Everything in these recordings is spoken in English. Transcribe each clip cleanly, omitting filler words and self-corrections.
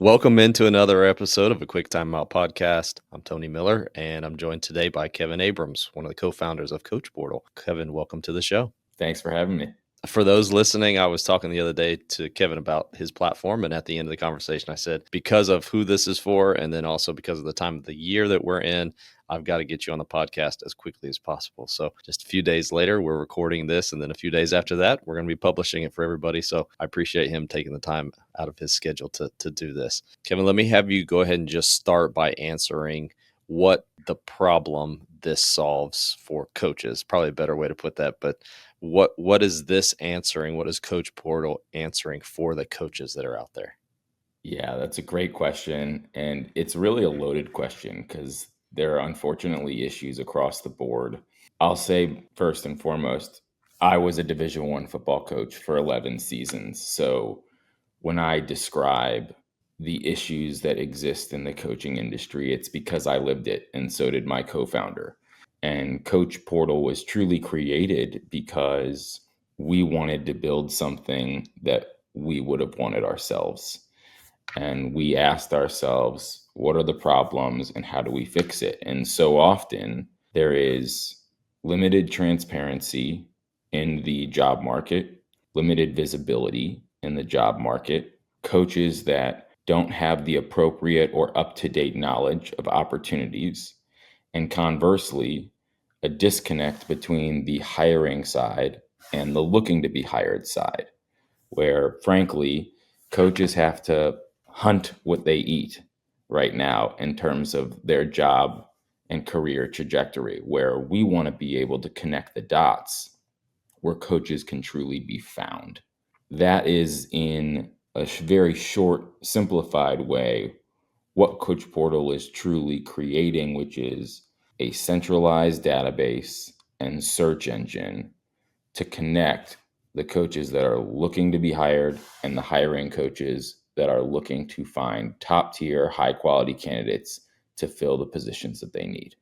Welcome into another episode of A Quick Timeout podcast. I'm Tony Miller, and I'm joined today by Kevin Abrams, one of the co-founders of Coach Portal. Kevin, welcome to the show. Thanks for having me. For those listening, I was talking the other day to Kevin about his platform, and at the end of the conversation, I said, because of who this is for, and then also because of the time of the year that we're in, I've got to get you on the podcast as quickly as possible. So just a few days later, we're recording this, and then a few days after that, we're going to be publishing it for everybody. So I appreciate him taking the time out of his schedule to do this. Kevin, let me have you go ahead and just start by answering what the problem this solves for coaches. Probably a better way to put that, but what is this answering? What is Coach Portal answering for the coaches that are out there? Yeah, that's a great question. And it's really a loaded question because there are unfortunately issues across the board. I'll say first and foremost, I was a Division I football coach for 11 seasons. So when I describe the issues that exist in the coaching industry, it's because I lived it, and so did my co-founder. And Coach Portal was truly created because we wanted to build something that we would have wanted ourselves. And we asked ourselves, what are the problems and how do we fix it? And so often there is limited transparency in the job market, limited visibility in the job market, coaches that don't have the appropriate or up-to-date knowledge of opportunities, and conversely, a disconnect between the hiring side and the looking to be hired side, where frankly, coaches have to hunt what they eat right now in terms of their job and career trajectory, where we want to be able to connect the dots where coaches can truly be found. That is, in a very short, simplified way, what Coach Portal is truly creating, which is a centralized database and search engine to connect the coaches that are looking to be hired and the hiring coaches that are looking to find top tier, high quality candidates to fill the positions that they need.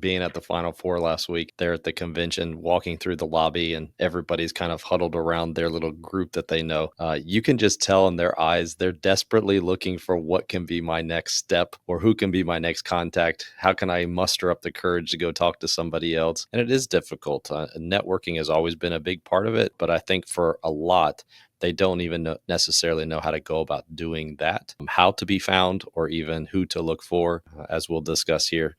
Being at the Final Four last week, there at the convention, walking through the lobby, and everybody's kind of huddled around their little group that they know. You can just tell in their eyes, they're desperately looking for what can be my next step or who can be my next contact. How can I muster up the courage to go talk to somebody else? And it is difficult. Networking has always been a big part of it, but I think for a lot, they don't even necessarily know how to go about doing that, how to be found, or even who to look for, as we'll discuss here.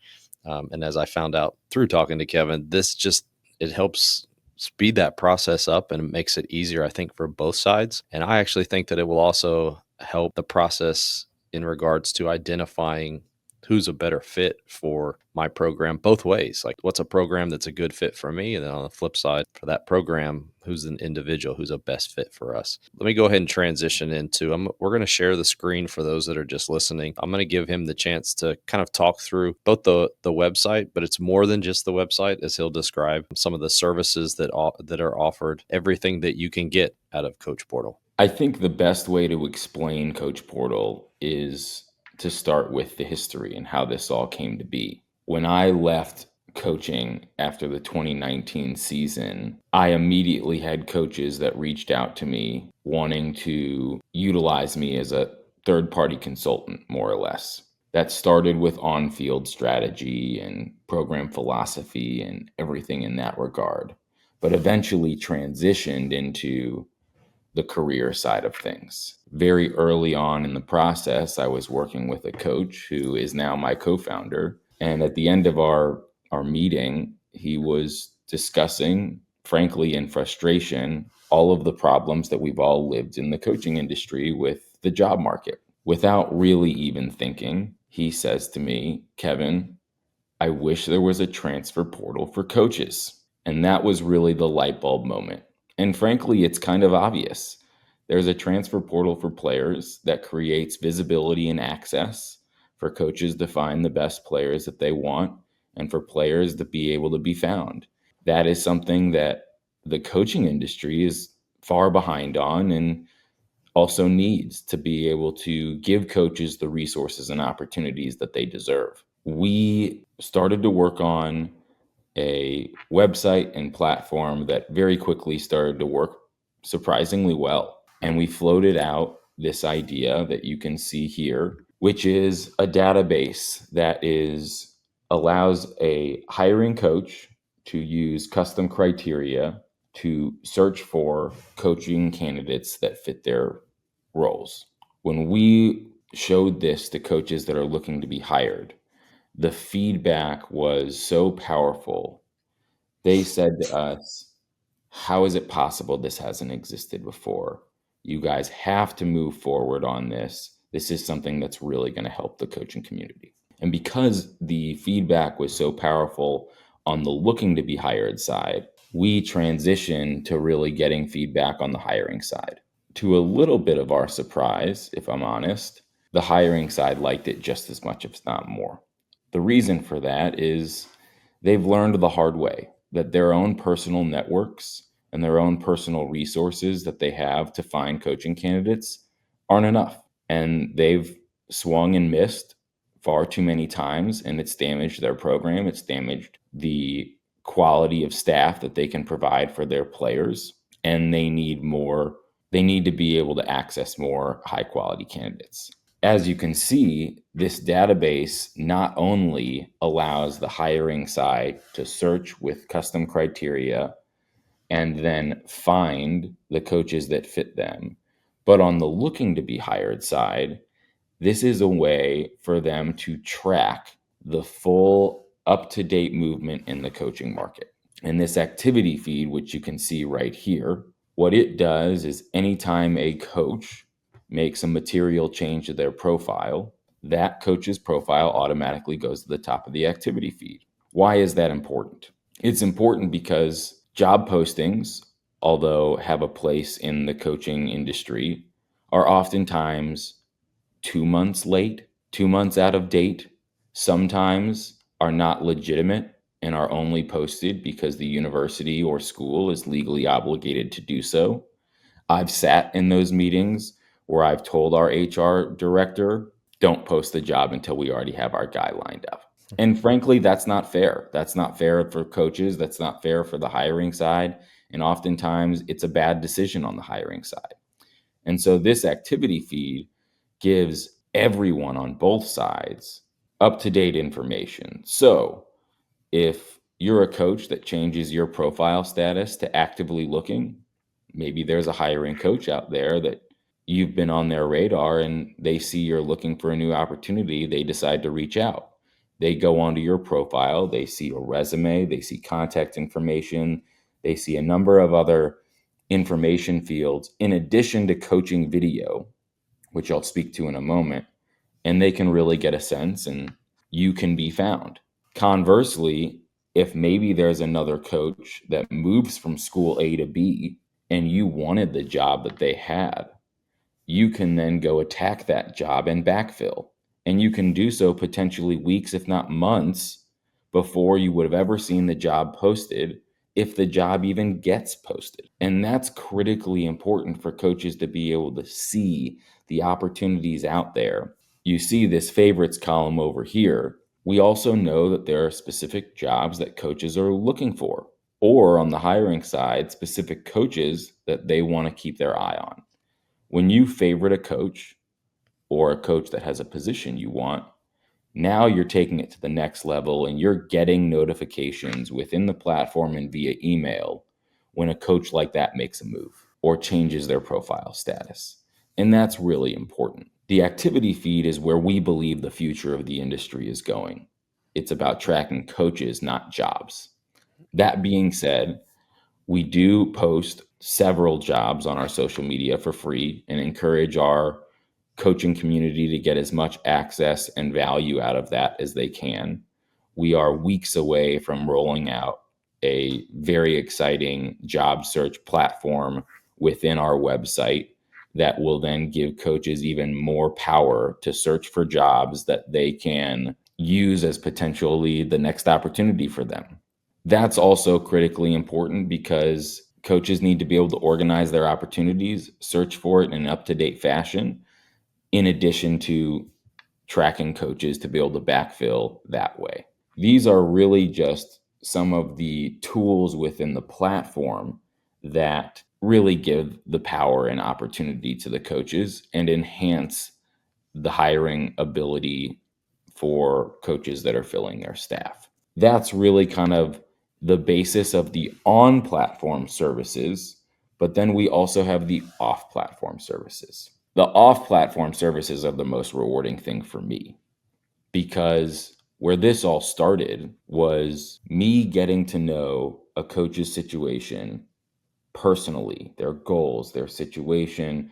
And as I found out through talking to Kevin, it helps speed that process up and it makes it easier, I think, for both sides. And I actually think that it will also help the process in regards to identifying who's a better fit for my program both ways. Like, what's a program that's a good fit for me? And then on the flip side, for that program, who's an individual who's a best fit for us. Let me go ahead and transition into, we're going to share the screen for those that are just listening. I'm going to give him the chance to kind of talk through both the website, but it's more than just the website, as he'll describe some of the services that are offered, everything that you can get out of Coach Portal. I think the best way to explain Coach Portal is to start with the history and how this all came to be. When I left coaching after the 2019 season, I immediately had coaches that reached out to me wanting to utilize me as a third-party consultant, more or less. That started with on-field strategy and program philosophy and everything in that regard, but eventually transitioned into the career side of things. Very early on in the process, I was working with a coach who is now my co-founder. And at the end of our meeting, he was discussing, frankly, in frustration, all of the problems that we've all lived in the coaching industry with the job market. Without really even thinking, he says to me, "Kevin, I wish there was a transfer portal for coaches." And that was really the light bulb moment. And frankly, it's kind of obvious. There's a transfer portal for players that creates visibility and access for coaches to find the best players that they want and for players to be able to be found. That is something that the coaching industry is far behind on and also needs to be able to give coaches the resources and opportunities that they deserve. We started to work on a website and platform that very quickly started to work surprisingly well. And we floated out this idea that you can see here, which is a database that allows a hiring coach to use custom criteria to search for coaching candidates that fit their roles. When we showed this to coaches that are looking to be hired, the feedback was so powerful. They said to us, how is it possible this hasn't existed before? You guys have to move forward on this. This is something that's really going to help the coaching community. And because the feedback was so powerful on the looking to be hired side, we transitioned to really getting feedback on the hiring side. To a little bit of our surprise, if I'm honest, the hiring side liked it just as much, if not more. The reason for that is they've learned the hard way that their own personal networks and their own personal resources that they have to find coaching candidates aren't enough. And they've swung and missed far too many times, and it's damaged their program. It's damaged the quality of staff that they can provide for their players. And they need more, they need to be able to access more high quality candidates. As you can see, this database not only allows the hiring side to search with custom criteria and then find the coaches that fit them, but on the looking to be hired side, this is a way for them to track the full up-to-date movement in the coaching market. And this activity feed, which you can see right here, what it does is anytime a coach makes a material change to their profile, that coach's profile automatically goes to the top of the activity feed. Why is that important? It's important because job postings, although have a place in the coaching industry, are oftentimes 2 months late, 2 months out of date, sometimes are not legitimate and are only posted because the university or school is legally obligated to do so. I've sat in those meetings where I've told our HR director, don't post the job until we already have our guy lined up. And frankly, that's not fair. That's not fair for coaches. That's not fair for the hiring side. And oftentimes it's a bad decision on the hiring side. And so this activity feed gives everyone on both sides up-to-date information. So if you're a coach that changes your profile status to actively looking, maybe there's a hiring coach out there that you've been on their radar and they see you're looking for a new opportunity, they decide to reach out. They go onto your profile, they see a resume, they see contact information, they see a number of other information fields in addition to coaching video, which I'll speak to in a moment, and they can really get a sense and you can be found. Conversely, if maybe there's another coach that moves from school A to B and you wanted the job that they had, you can then go attack that job and backfill. And you can do so potentially weeks, if not months, before you would have ever seen the job posted, if the job even gets posted. And that's critically important for coaches to be able to see the opportunities out there. You see this favorites column over here. We also know that there are specific jobs that coaches are looking for, or on the hiring side, specific coaches that they want to keep their eye on. When you favorite a coach or a coach that has a position you want, now you're taking it to the next level and you're getting notifications within the platform and via email when a coach like that makes a move or changes their profile status. And that's really important. The activity feed is where we believe the future of the industry is going. It's about tracking coaches, not jobs. That being said, we do post several jobs on our social media for free and encourage our coaching community to get as much access and value out of that as they can. We are weeks away from rolling out a very exciting job search platform within our website that will then give coaches even more power to search for jobs that they can use as potentially the next opportunity for them. That's also critically important because coaches need to be able to organize their opportunities, search for it in an up-to-date fashion, in addition to tracking coaches to be able to backfill that way. These are really just some of the tools within the platform that really give the power and opportunity to the coaches and enhance the hiring ability for coaches that are filling their staff. That's really kind of the basis of the on-platform services, but then we also have the off-platform services. The off-platform services are the most rewarding thing for me, because where this all started was me getting to know a coach's situation personally, their goals, their situation,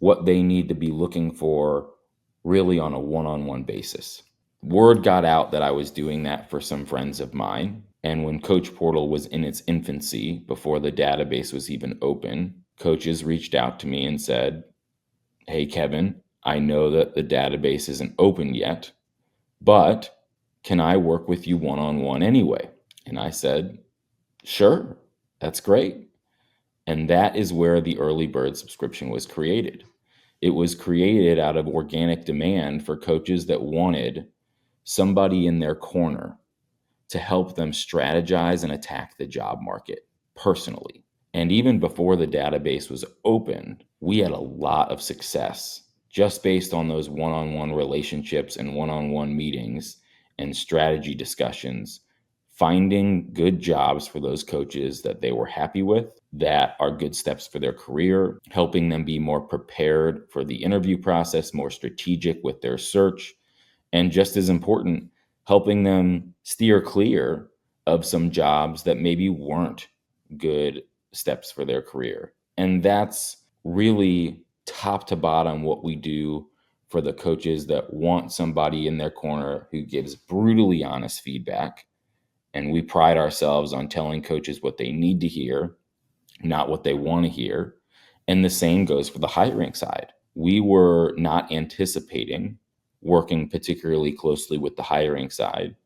what they need to be looking for, really on a one-on-one basis. Word got out that I was doing that for some friends of mine. And when Coach Portal was in its infancy, before the database was even open, coaches reached out to me and said, "Hey, Kevin, I know that the database isn't open yet, but can I work with you one-on-one anyway?" And I said, "Sure, that's great." And that is where the early bird subscription was created. It was created out of organic demand for coaches that wanted somebody in their corner to help them strategize and attack the job market personally. And even before the database was open, we had a lot of success just based on those one-on-one relationships and one-on-one meetings and strategy discussions, finding good jobs for those coaches that they were happy with, that are good steps for their career, helping them be more prepared for the interview process, more strategic with their search, and just as important, helping them steer clear of some jobs that maybe weren't good steps for their career. And that's really top to bottom what we do for the coaches that want somebody in their corner who gives brutally honest feedback. And we pride ourselves on telling coaches what they need to hear, not what they want to hear. And the same goes for the hiring side. We were not anticipating working particularly closely with the hiring side.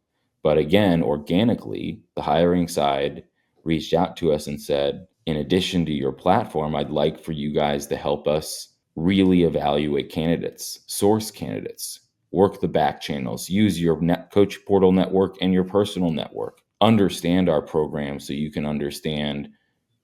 But again, organically, the hiring side reached out to us and said, in addition to your platform, I'd like for you guys to help us really evaluate candidates, source candidates, work the back channels, use your coach portal network and your personal network, understand our program so you can understand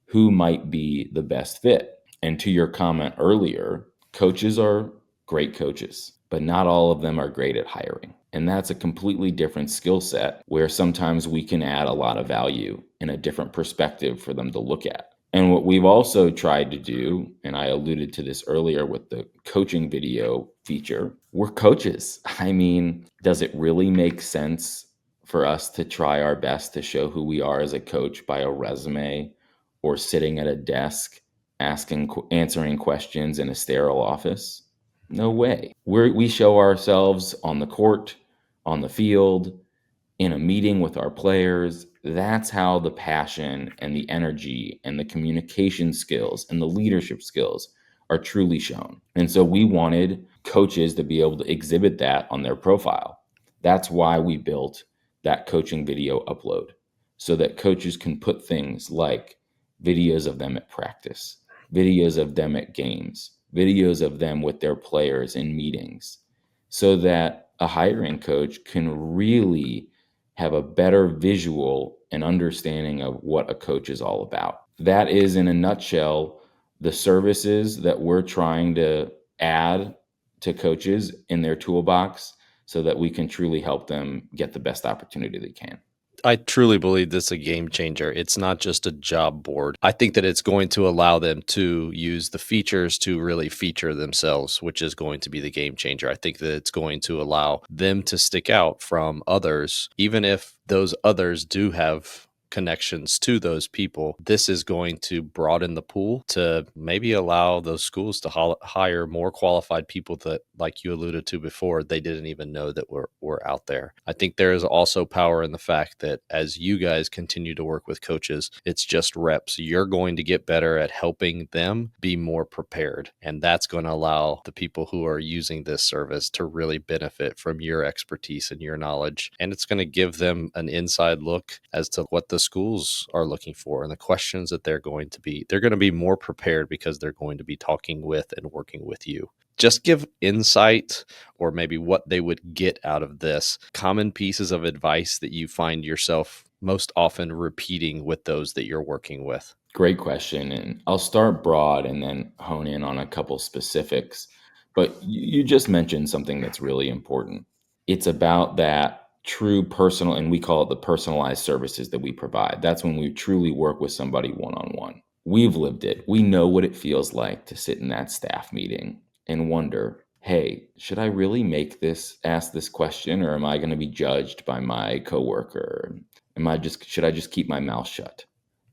who might be the best fit. And to your comment earlier, coaches are great coaches, but not all of them are great at hiring. And that's a completely different skill set where sometimes we can add a lot of value in a different perspective for them to look at. And what we've also tried to do, and I alluded to this earlier with the coaching video feature, we're coaches. I mean, does it really make sense for us to try our best to show who we are as a coach by a resume or sitting at a desk answering questions in a sterile office? No way. We show ourselves on the court, on the field, in a meeting with our players. That's how the passion and the energy and the communication skills and the leadership skills are truly shown. And so we wanted coaches to be able to exhibit that on their profile. That's why we built that coaching video upload, so that coaches can put things like videos of them at practice, videos of them at games, videos of them with their players in meetings, so that a hiring coach can really have a better visual and understanding of what a coach is all about. That is, in a nutshell, the services that we're trying to add to coaches in their toolbox so that we can truly help them get the best opportunity they can. I truly believe this is a game changer. It's not just a job board. I think that it's going to allow them to use the features to really feature themselves, which is going to be the game changer. I think that it's going to allow them to stick out from others, even if those others do have connections to those people. This is going to broaden the pool to maybe allow those schools to hire more qualified people that, like you alluded to before, they didn't even know that were out there. I think there is also power in the fact that as you guys continue to work with coaches, it's just reps. You're going to get better at helping them be more prepared. And that's going to allow the people who are using this service to really benefit from your expertise and your knowledge. And it's going to give them an inside look as to what the schools are looking for and the questions that they're going to be more prepared because they're going to be talking with and working with you. Just give insight or maybe what they would get out of this. Common pieces of advice that you find yourself most often repeating with those that you're working with. Great question. And I'll start broad and then hone in on a couple specifics. But you just mentioned something that's really important. It's about that true personal, and we call it the personalized services that we provide. That's when we truly work with somebody one on one. We've lived it. We know what it feels like to sit in that staff meeting and wonder, hey, should I really ask this question, or am I going to be judged by my coworker? Should I just keep my mouth shut?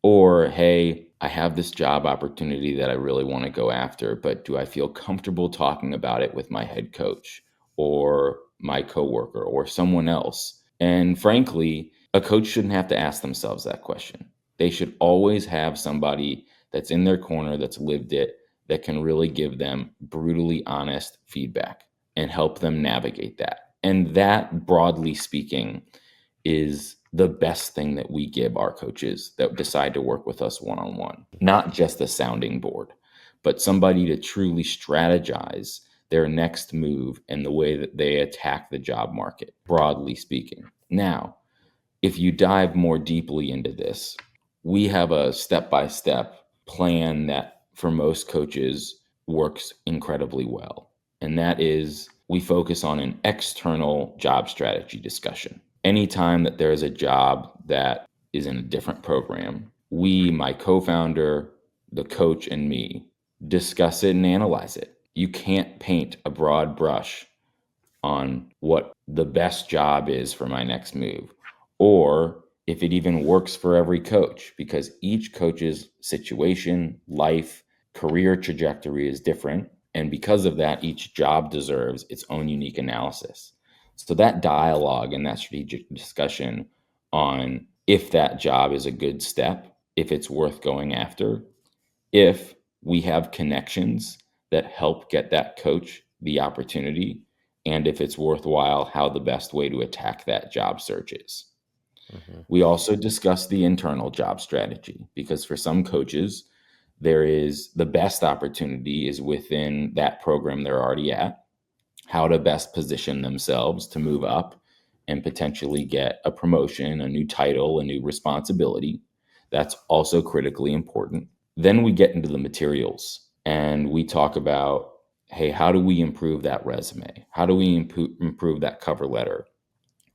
Or, hey, I have this job opportunity that I really want to go after, but do I feel comfortable talking about it with my head coach or my coworker or someone else? And frankly, a coach shouldn't have to ask themselves that question. They should always have somebody that's in their corner, that's lived it, that can really give them brutally honest feedback and help them navigate that. And that, broadly speaking, is the best thing that we give our coaches that decide to work with us one on one. Not just a sounding board, but somebody to truly strategize their next move and the way that they attack the job market, broadly speaking. Now, if you dive more deeply into this, we have a step by step plan that for most coaches works incredibly well. And that is we focus on an external job strategy discussion. Anytime that there is a job that is in a different program, we, my co founder, the coach, and me discuss it and analyze it. You can't paint a broad brush on what the best job is for my next move, or if it even works for every coach, because each coach's situation, life, career trajectory is different. And because of that, each job deserves its own unique analysis. So that dialogue and that strategic discussion on if that job is a good step, if it's worth going after, if we have connections that help get that coach the opportunity, and if it's worthwhile, how the best way to attack that job search is. Mhm. We also discuss the internal job strategy because for some coaches, there is the best opportunity is within that program they're already at, how to best position themselves to move up and potentially get a promotion, a new title, a new responsibility. That's also critically important. Then we get into the materials and we talk about, hey, how do we improve that resume? How do we improve that cover letter,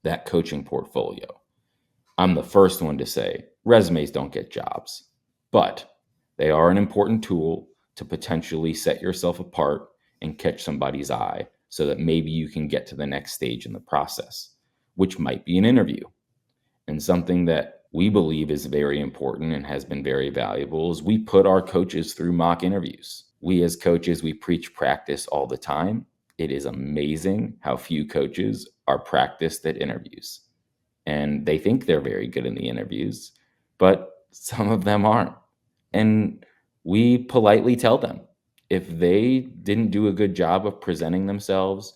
that coaching portfolio? I'm the first one to say resumes don't get jobs, but they are an important tool to potentially set yourself apart and catch somebody's eye so that maybe you can get to the next stage in the process, which might be an interview. And something that we believe is very important and has been very valuable is we put our coaches through mock interviews. We as coaches, we preach practice all the time. It is amazing how few coaches are practiced at interviews. And they think they're very good in the interviews, but some of them aren't. And we politely tell them if they didn't do a good job of presenting themselves,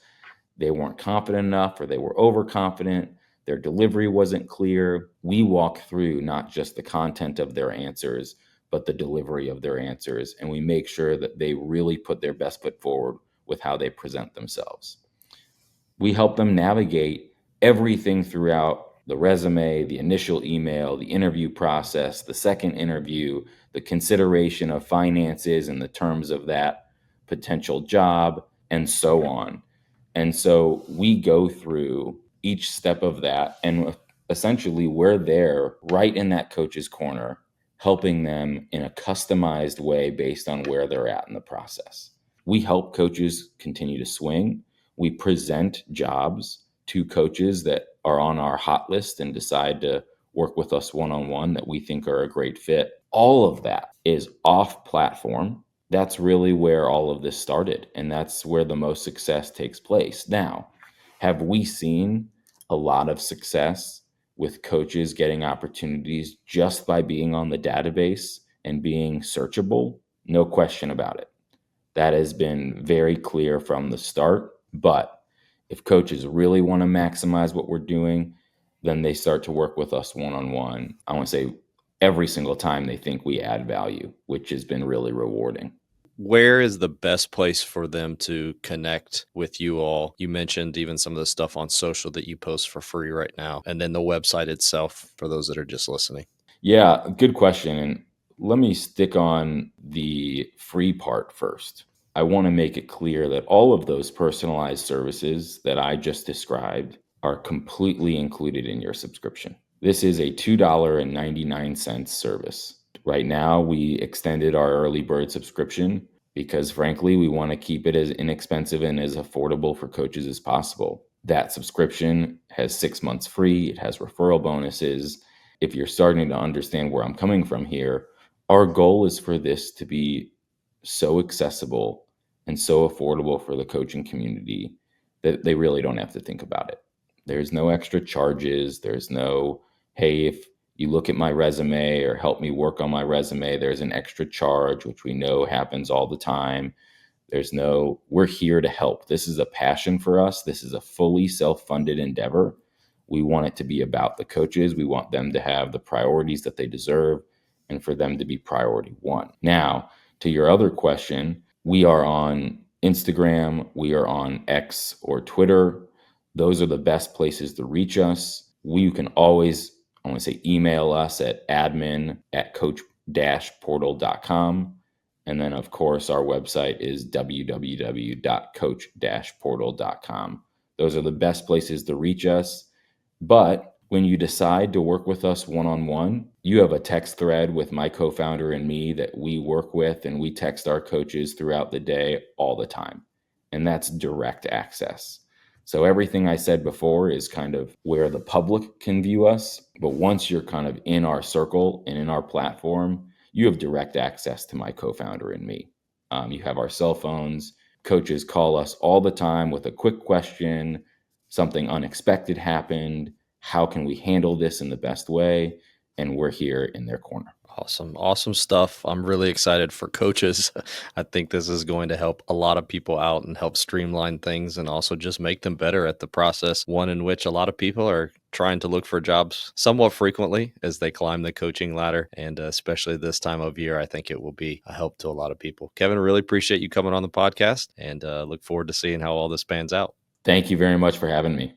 they weren't confident enough, or they were overconfident, their delivery wasn't clear. We walk through not just the content of their answers, but the delivery of their answers. And we make sure that they really put their best foot forward with how they present themselves. We help them navigate everything throughout the resume, the initial email, the interview process, the second interview, the consideration of finances and the terms of that potential job, and so on. And so we go through each step of that, and essentially we're there right in that coach's corner, helping them in a customized way based on where they're at in the process. We help coaches continue to swing. We present jobs to coaches that are on our hot list and decide to work with us one on one that we think are a great fit. All of that is off platform. That's really where all of this started. And that's where the most success takes place. Now, have we seen a lot of success with coaches getting opportunities just by being on the database and being searchable? No question about it. That has been very clear from the start. But if coaches really want to maximize what we're doing, then they start to work with us one on one. I want to say every single time they think we add value, which has been really rewarding. Where is the best place for them to connect with you all? You mentioned even some of the stuff on social that you post for free right now, and then the website itself for those that are just listening. Yeah, good question. And let me stick on the free part first. I want to make it clear that all of those personalized services that I just described are completely included in your subscription. This is a $2.99 service. Right now, we extended our early bird subscription because, frankly, we want to keep it as inexpensive and as affordable for coaches as possible. That subscription has 6 months free, it has referral bonuses. If you're starting to understand where I'm coming from here, our goal is for this to be so accessible and so affordable for the coaching community that they really don't have to think about it. There's no extra charges. There's no, hey, if you look at my resume or help me work on my resume, there's an extra charge, which we know happens all the time. We're here to help. This is a passion for us. This is a fully self-funded endeavor. We want it to be about the coaches. We want them to have the priorities that they deserve and for them to be priority one. Now, to your other question, we are on Instagram, we are on X or Twitter. Those are the best places to reach us. You can always, I want to say, email us at admin@coach-portal.com. And then, of course, our website is www.coach-portal.com. Those are the best places to reach us. But when you decide to work with us one-on-one, you have a text thread with my co-founder and me that we work with, and we text our coaches throughout the day all the time. And that's direct access. So everything I said before is kind of where the public can view us. But once you're kind of in our circle and in our platform, you have direct access to my co-founder and me. You have our cell phones. Coaches call us all the time with a quick question. Something unexpected happened. How can we handle this in the best way? And we're here in their corner. Awesome. Awesome stuff. I'm really excited for coaches. I think this is going to help a lot of people out and help streamline things and also just make them better at the process. One in which a lot of people are trying to look for jobs somewhat frequently as they climb the coaching ladder. And especially this time of year, I think it will be a help to a lot of people. Kevin, really appreciate you coming on the podcast and look forward to seeing how all this pans out. Thank you very much for having me.